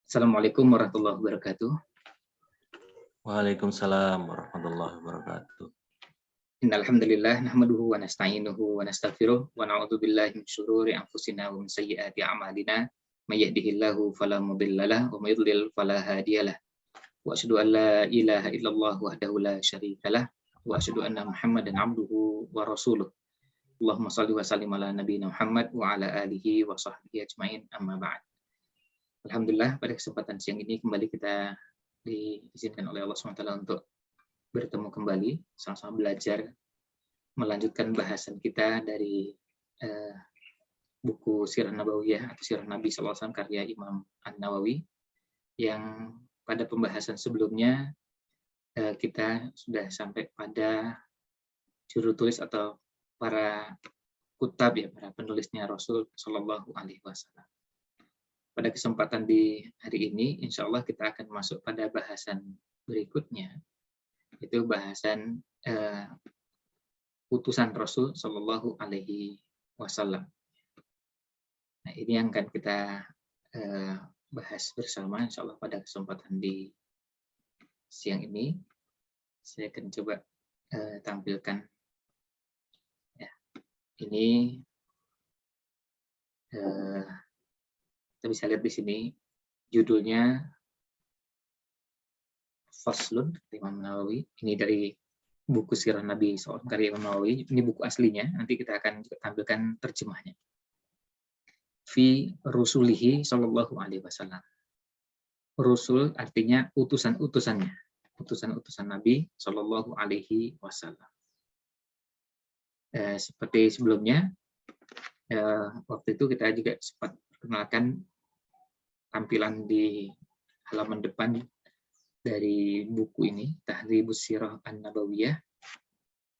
Assalamualaikum warahmatullahi wabarakatuh. Waalaikumsalam warahmatullahi wabarakatuh. Innal hamdalillah nahmaduhu wa nasta'inuhu wa nastaghfiruh wa na'udzu billahi min syururi anfusina wa min sayyiati a'malina. May yahdihillahu fala mudhillalah wa may yudlil fala hadiyalah. Wa asyhadu an la ilaha illallah wahdahu la syarikalah wa asyhadu anna Muhammadan abduhu wa rasuluh. Allahumma shalli wa sallim ala nabiyyina Muhammad wa ala alihi wa sahbihi ajmain, amma ba'd. Alhamdulillah, pada kesempatan siang ini kembali kita diizinkan oleh Allah SWT untuk bertemu kembali, sama-sama belajar, melanjutkan bahasan kita dari buku Sirah Nabawiyah atau Sirah Nabi SAW karya Imam An-Nawawi, yang pada pembahasan sebelumnya kita sudah sampai pada juru tulis atau para kutab, ya, para penulisnya Rasul Shallallahu Alaihi Wasallam. Pada kesempatan di hari ini, insya Allah kita akan masuk pada bahasan berikutnya, itu bahasan utusan Rasul Shallallahu Alaihi Wasallam. Nah, ini yang akan kita bahas bersama, insya Allah pada kesempatan di siang ini. Saya akan coba tampilkan. Ya, ini kita bisa lihat di sini judulnya Faslun Imam Nawawi. Ini dari buku Sirah Nabi SAW karya Imam Nawawi. Ini buku aslinya. Nanti kita akan tampilkan terjemahnya. Fi Rusulihi Sallallahu Alaihi Wasallam. Rusul artinya utusan-utusannya, utusan-utusan Nabi Sallallahu Alaihi Wasallam. Seperti sebelumnya, waktu itu kita juga sempat perkenalkan tampilan di halaman depan dari buku ini, Tahdzibus Sirah An-Nabawiyah,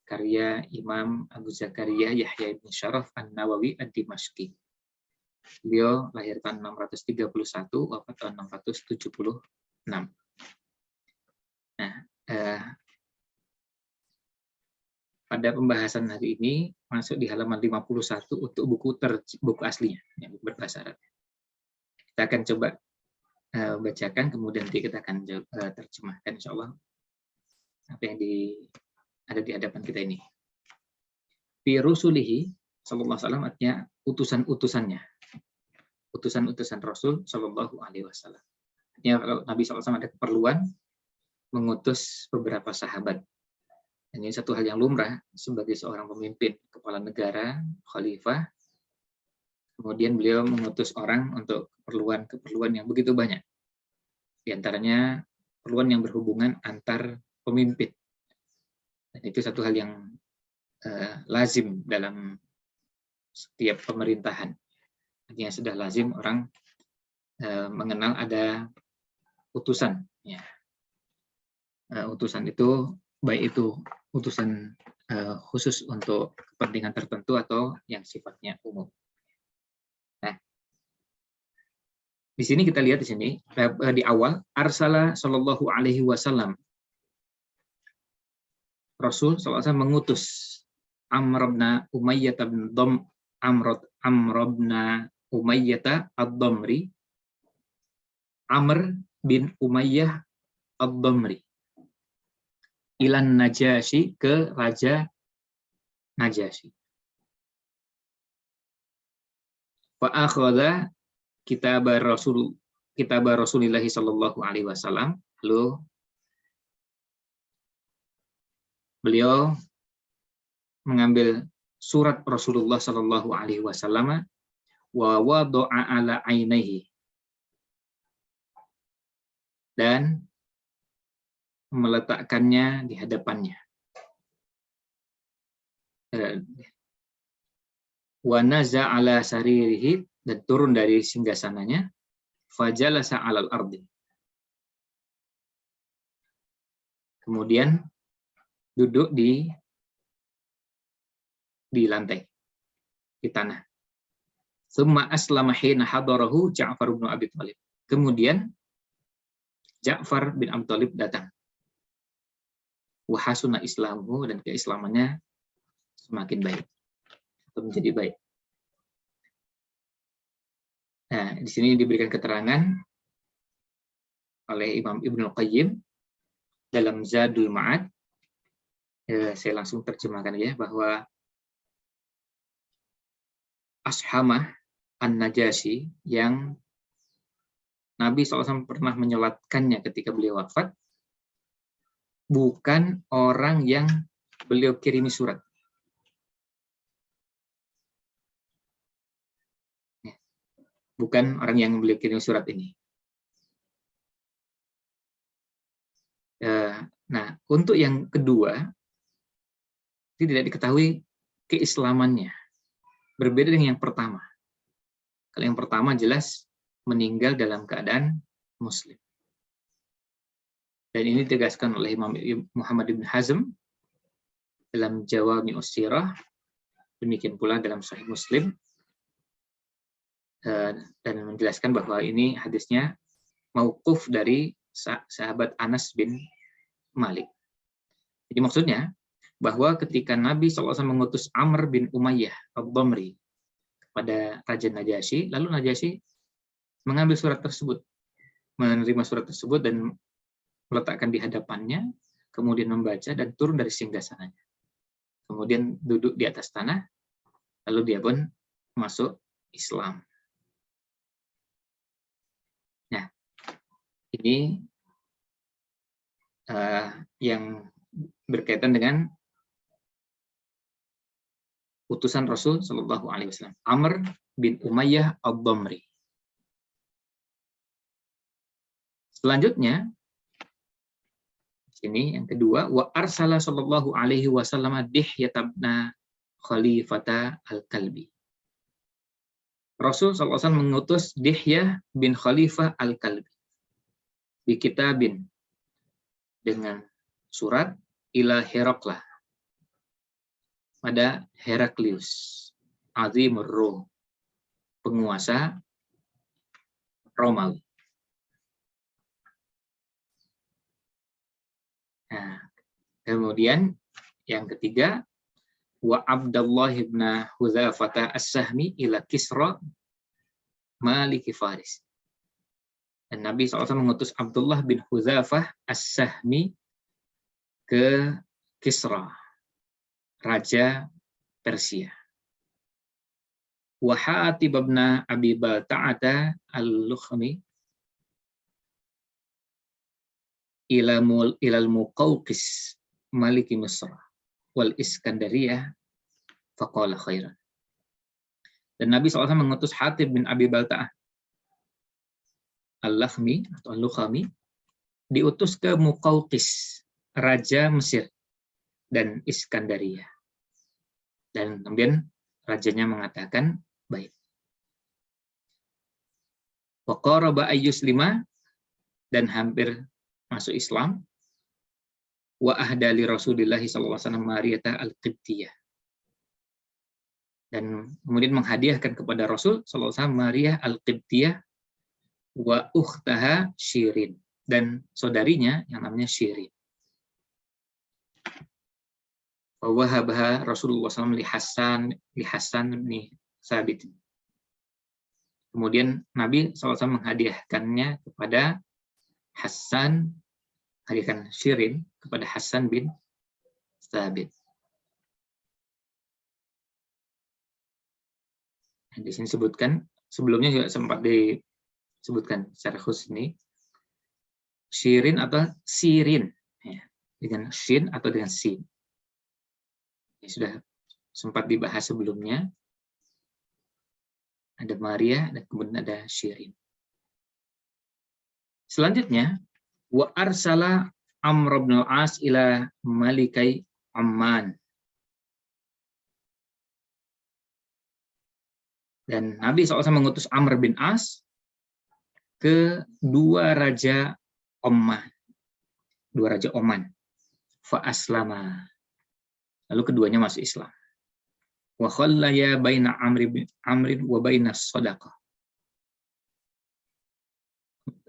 karya Imam Abu Zakaria Yahya ibn Syaraf An-Nawawi Ad-Dimashqi. Beliau lahir tahun 631, wafat tahun 676. Nah, pada pembahasan hari ini masuk di halaman 51 untuk buku aslinya, yang berbahasa Arab. Kita akan coba bacakan, kemudian nanti kita akan terjemahkan, insya Allah, apa yang ada di hadapan kita ini. Fi rusulihi sallallahu alaihi wasallam artinya utusan-utusannya, utusan-utusan Rasul sallallahu alaihi wasallam. Artinya kalau Nabi SAW ada keperluan mengutus beberapa sahabat. Dan ini satu hal yang lumrah sebagai seorang pemimpin, kepala negara, khalifah. Kemudian beliau mengutus orang untuk keperluan yang begitu banyak. Di antaranya keperluan yang berhubungan antar pemimpin. Dan itu satu hal yang lazim dalam setiap pemerintahan. Artinya sudah lazim orang mengenal ada utusan. Ya. Utusan itu, baik itu utusan khusus untuk kepentingan tertentu atau yang sifatnya umum. Nah, di sini kita lihat di sini di awal arsala sallallahu alaihi wasallam, Rasul sallallahu alaihi wasallam mengutus Amr bin Umayyah bin Amr bin Umayyah ad-Damri, Amr bin Umayyah ad-Damri, ilan Najasyi, ke Raja Najasyi. Fa akhadha kitab Rasulillah sallallahu alaihi wasallam, lalu beliau mengambil surat Rasulullah sallallahu alaihi wasallam, wa wada'a ala ainaihi, dan meletakkannya di hadapannya. Wa naza ala saririhi, dan turun dari singgasananya. Fajalasa alal ardi, kemudian duduk di lantai, di tanah. Tsumma aslama hina hadarahu Ja'far bin Abi Thalib, kemudian Ja'far bin Abi Thalib datang. Wa hasuna islamuhu, dan keislamannya semakin baik atau menjadi baik. Nah, di sini diberikan keterangan oleh Imam Ibnul Qayyim dalam Zadul Ma'ad. Saya langsung terjemahkan ya, bahwa Ashamah An-Najasyi yang Nabi SAW pernah menyolatkannya ketika beliau wafat, bukan orang yang beliau kirimi surat. Bukan orang yang beliau kirimi surat ini. Nah, untuk yang kedua, tidak diketahui keislamannya. Berbeda dengan yang pertama. Kalau yang pertama jelas meninggal dalam keadaan muslim. Dan ini ditegaskan oleh Imam Muhammad ibn Hazm dalam Jawami'us Sirah, demikian pula dalam Sahih Muslim, dan menjelaskan bahwa ini hadisnya mauquf dari sahabat Anas bin Malik. Jadi maksudnya bahwa ketika Nabi SAW mengutus Amr bin Umayyah Ad-Damri kepada Raja Najasyi, lalu Najasyi mengambil surat tersebut, menerima surat tersebut dan meletakkan di hadapannya, kemudian membaca dan turun dari singgasananya. Kemudian duduk di atas tanah, lalu dia pun masuk Islam. Nah, ini yang berkaitan dengan utusan Rasul Shallallahu Alaihi Wasallam, Amr bin Umayyah Ad-Damri. Selanjutnya, ini yang kedua, wa arsala Shallallahu Alaihi Wasallam Dihyah bin Khalifata Al-Kalbi. Rasul SAW mengutus Dihyah bin Khalifah Al-Kalbi di kitabin, dengan surat ila Heraklah, pada Heraklius Azimur Rum, penguasa Romawi. Nah, kemudian yang ketiga, wa Abdullah ibn Hudzafah As-Sahmi ila Kisra Maliki Faris. Dan Nabi SAW mengutus Abdullah bin Hudzafah As-Sahmi ke Kisra, Raja Persia. Wa Hatib ibn Abi Balta'ata Al-Lukhmi ilal Muqawqis Maliki Misr wal Iskandariyah faqala khairan. Dan Nabi SAW mengutus Hatib bin Abi Balta'ah Al-Lakhmi atau Al-Lukhami, diutus ke Muqawqis, Raja Mesir, dan Iskandariyah. Dan kemudian rajanya mengatakan, baik. Wa qaraba ayyuslima, dan hampir masuk Islam. Wa ahda li Rasulillah sallallahu alaihi wasallam Mariyata al-Qibtiyah. Dan kemudian menghadiahkan kepada Rasul sallallahu alaihi wasallam Maria al-Qibtiyah wa ukhtaha Syirin, dan saudarinya yang namanya Syirin. Wa wahabaha Rasulullah SAW li Hasan bin Sabit. Kemudian Nabi SAW menghadiahkannya kepada Hasan, hadiahkan Syirin kepada Hasan bin Sabit. Di sini sebutkan, sebelumnya juga sempat disebutkan secara khusus ini, Syirin atau Sirin, ya, dengan Shin atau dengan Sin. Ini sudah sempat dibahas sebelumnya. Ada Maria dan kemudian ada Syirin. Selanjutnya, wa arsala Amr bin al-As ila Malikai Amman. Dan Nabi SAW mengutus Amr bin As ke dua raja Oman. Fa aslama. Lalu keduanya masuk Islam. Wa khallaya baina Amrin wa baina shadaqah.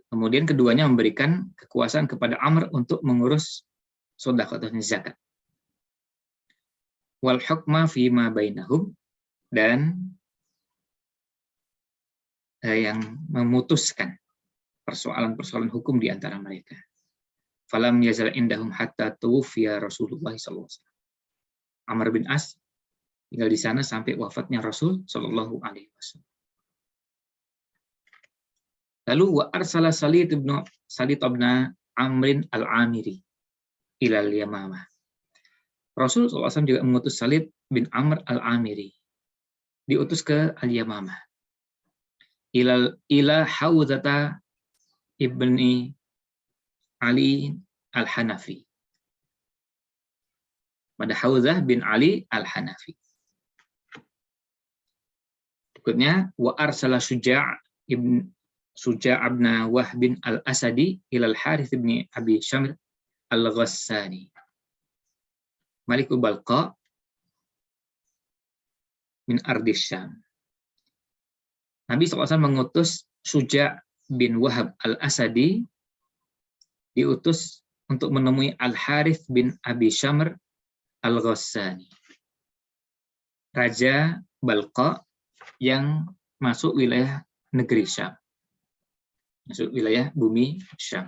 Kemudian keduanya memberikan kekuasaan kepada Amr untuk mengurus shadaqah atau zakat. Wal hukma fi ma bainahum, dan yang memutuskan persoalan-persoalan hukum di antara mereka. Falam yazal indahum hatta tuwfiya Rasulullah sallallahu alaihi wasallam. Amr bin As tinggal di sana sampai wafatnya Rasul sallallahu alaihi wasallam. Lalu wa arsala Salid ibn Amrin al-Amiri ilal Yamamah. Rasul SAW juga mengutus Salid bin Amr al-Amiri, diutus ke Al-Yamamah. Ila Hawzata ibni Ali al-Hanafi. Pada Hawzah bin Ali al-Hanafi. Berikutnya, wa arsala Suja' ibn Wahb bin al-Asadi ilal Harith bin Abi Syamr al-Ghassani. Malikul Balqa min Ardis Syam. Nabi SAW mengutus Suja' bin Wahab al-Asadi, diutus untuk menemui Al-Harith bin Abi Syamr al-Ghassani, Raja Balqa yang masuk wilayah negeri Syam, masuk wilayah bumi Syam.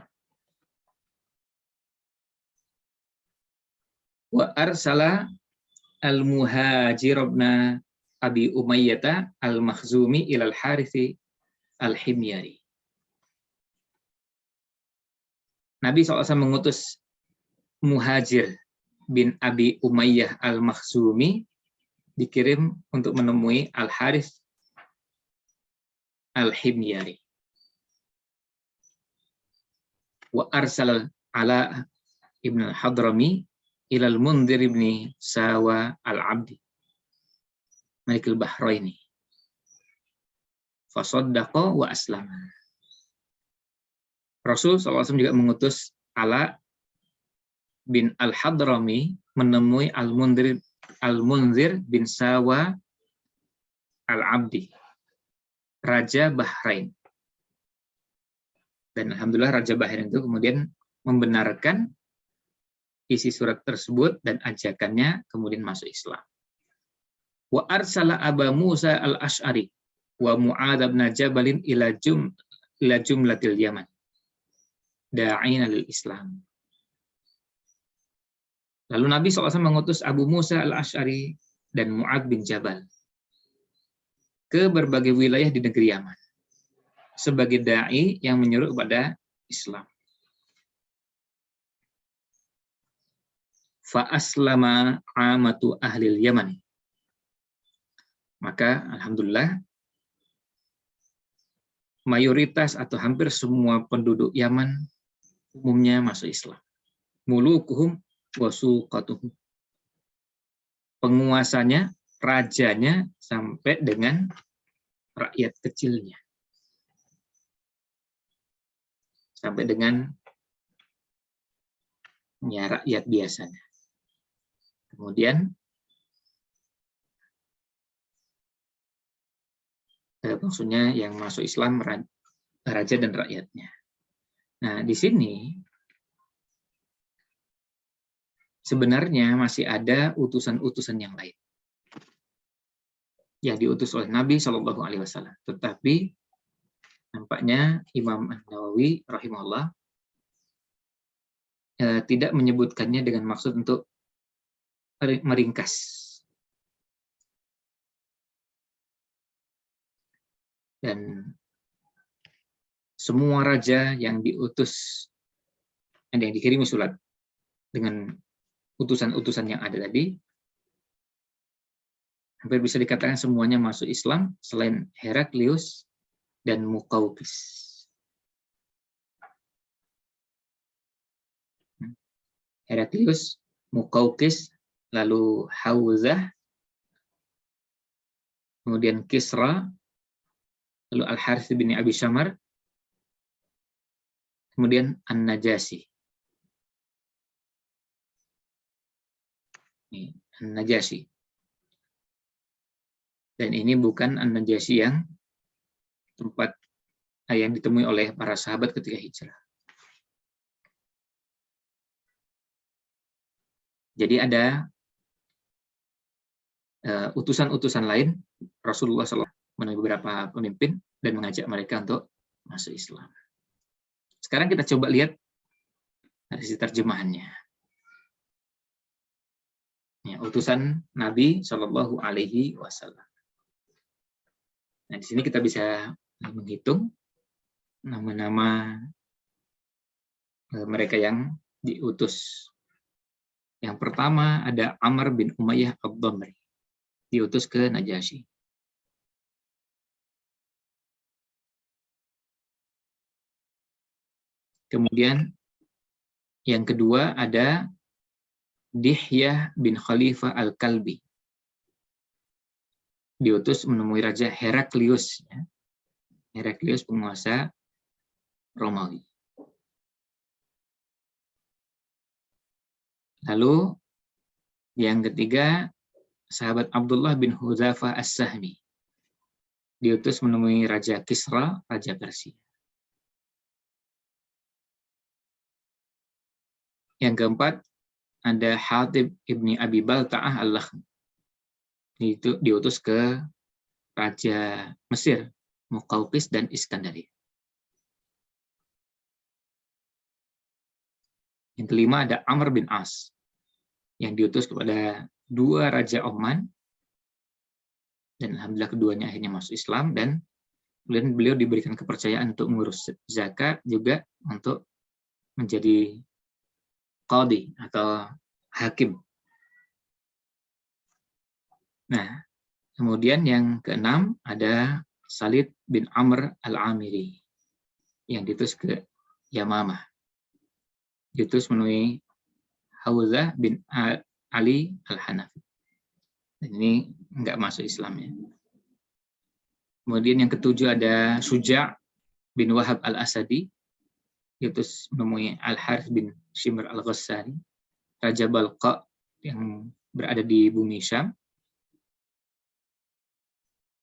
Wa arsala al-Muhajir ibn Abi Umayyah al-Makhzumi ilal Harithi al-Himyari. Nabi SAW mengutus Muhajir bin Abi Umayyah al-Makhzumi, dikirim untuk menemui Al-Harith al-Himyari. Wa arsal Ala ibn al-Hadrami ilal Mundhir ibn Sawa al-Abdi Malikul Bahraini fasaddaqa wa aslama. Rasul SAW juga mengutus Ala bin al-Hadrami menemui Al-Mundhir bin Sawa al-Abdi, Raja Bahrain. Dan alhamdulillah Raja Bahrain itu kemudian membenarkan isi surat tersebut dan ajakannya, kemudian masuk Islam. Wa arsala Aba Musa al-Ash'ari wa Mu'adz bin Jabalin ila jumlatil Yaman da'ina lil Islam. Lalu Nabi SAW mengutus Abu Musa al-Ash'ari dan Mu'adz bin Jabal ke berbagai wilayah di negeri Yaman sebagai da'i yang menyuruh kepada Islam. Fa aslama amatu ahlil Yaman. Maka alhamdulillah mayoritas atau hampir semua penduduk Yaman umumnya masuk Islam. Mulukuhum wa suqatuhum. Penguasanya, rajanya sampai dengan rakyat kecilnya. Sampai dengan rakyat biasanya. Kemudian maksudnya yang masuk Islam raja dan rakyatnya. Nah, di sini sebenarnya masih ada utusan-utusan yang lain yang diutus oleh Nabi Shallallahu Alaihi Wasallam. Tetapi nampaknya Imam An-Nawawi rahimahullah tidak menyebutkannya dengan maksud untuk meringkas. Dan semua raja yang diutus, yang dikirimi surat dengan utusan-utusan yang ada tadi, hampir bisa dikatakan semuanya masuk Islam selain Heraklius dan Muqawqis. Heraklius, Muqawqis, lalu Hawzah, kemudian Kisra, lalu Al-Harith bin Abi Syamr, kemudian An-Najasyi. An-Najasyi. Dan ini bukan An-Najasyi yang yang ditemui oleh para sahabat ketika hijrah. Jadi ada utusan-utusan lain, Rasulullah SAW menemui beberapa pemimpin dan mengajak mereka untuk masuk Islam. Sekarang kita coba lihat dari sisi terjemahannya. Ya, utusan Nabi Shallallahu Alaihi Wasallam. Nah, di sini kita bisa menghitung nama-nama mereka yang diutus. Yang pertama ada Amr bin Umayyah ad-Damri, diutus ke Najasyi. Kemudian yang kedua ada Dihyah bin Khalifah al-Kalbi, diutus menemui Raja Heraklius. Heraklius penguasa Romawi. Lalu yang ketiga, sahabat Abdullah bin Hudzafah as-Sahmi, diutus menemui Raja Kisra, Raja Persia. Yang keempat, ada Hatib ibni Abi Balta'ah al-Lakhmi, diutus ke Raja Mesir, Muqawqis dan Iskandaria. Yang kelima ada Amr bin As, yang diutus kepada dua Raja Oman, dan alhamdulillah keduanya akhirnya masuk Islam, dan kemudian beliau diberikan kepercayaan untuk mengurus zakat, juga untuk menjadi qadhi atau hakim. Nah, kemudian yang keenam ada Salid bin Amr al-Amiri, yang diutus ke Yamamah, diutus menemui Hawzah bin Ali al-Hanafi. Dan ini enggak masuk Islam ya. Kemudian yang ketujuh ada Suja' bin Wahab al-Asadi, diutus menemui Al-Harith bin Shimr al-Ghassani, Raja Balqa yang berada di bumi Syam.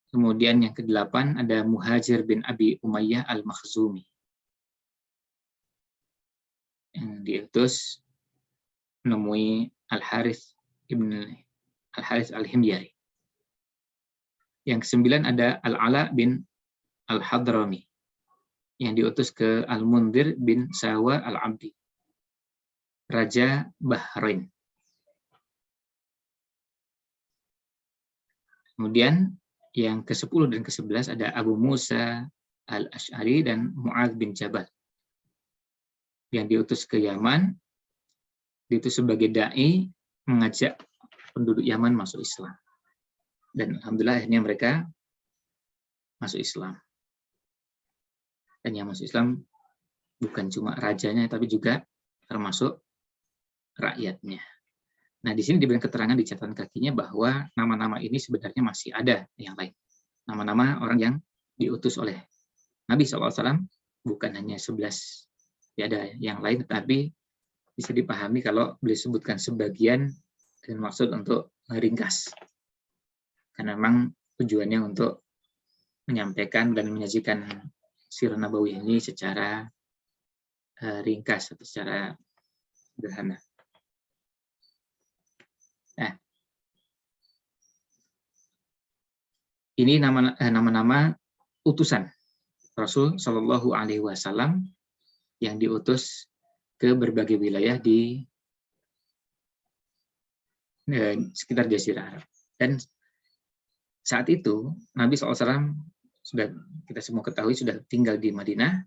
Kemudian yang kedelapan ada Muhajir bin Abi Umayyah al-Makhzumi, yang diutus menemui Al-Harith al-Himyari. Yang kesembilan ada Al-Ala bin Al-Hadrami, yang diutus ke Al-Mundhir bin Sawa al-Abdi, Raja Bahrain. Kemudian yang ke-10 dan ke-11 ada Abu Musa al-Ash'ari dan Mu'adz bin Jabal, yang diutus ke Yaman, diutus sebagai da'i, mengajak penduduk Yaman masuk Islam. Dan alhamdulillah akhirnya mereka masuk Islam. Dan yang masuk Islam bukan cuma rajanya, tapi juga termasuk rakyatnya. Nah, di sini diberikan keterangan di catatan kakinya bahwa nama-nama ini sebenarnya masih ada yang lain. Nama-nama orang yang diutus oleh Nabi SAW, bukan hanya 11. Ya, ada yang lain, tetapi bisa dipahami kalau beliau sebutkan sebagian dengan maksud untuk meringkas. Karena memang tujuannya untuk menyampaikan dan menyajikan sirah Nabawi ini secara ringkas atau secara sederhana. Nah, ini nama-nama utusan Rasul Shallallahu Alaihi Wasallam yang diutus ke berbagai wilayah di sekitar Jazirah Arab. Dan saat itu Nabi SAW sudah, kita semua ketahui, sudah tinggal di Madinah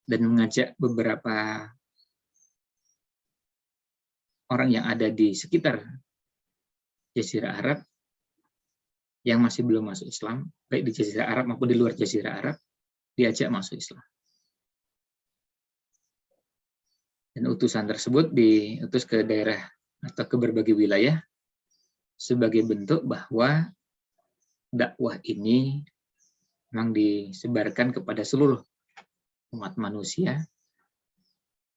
dan mengajak beberapa orang yang ada di sekitar Jazirah Arab yang masih belum masuk Islam, baik di Jazirah Arab maupun di luar Jazirah Arab, diajak masuk Islam. Dan utusan tersebut diutus ke daerah atau ke berbagai wilayah sebagai bentuk bahwa dakwah ini memang disebarkan kepada seluruh umat manusia.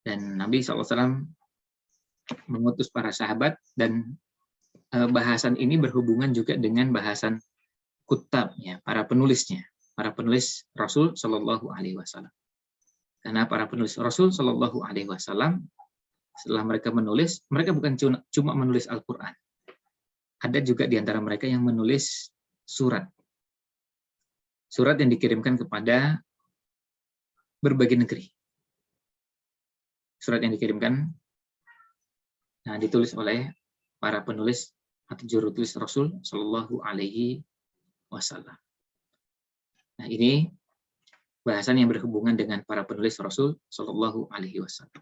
Dan Nabi SAW mengutus para sahabat, dan bahasan ini berhubungan juga dengan bahasan kutab, ya, para penulisnya, para penulis Rasul Shallallahu Alaihi Wasallam. Karena para penulis Rasul Shallallahu Alaihi Wasallam, setelah mereka menulis, mereka bukan cuma menulis Al-Quran. Ada juga di antara mereka yang menulis surat. Surat yang dikirimkan kepada berbagai negeri. surat yang dikirimkan, nah, ditulis oleh para penulis atau juru tulis Rasul Shallallahu Alaihi Wasallam. Nah, ini bahasan yang berhubungan dengan para penulis Rasul Shallallahu Alaihi Wasallam.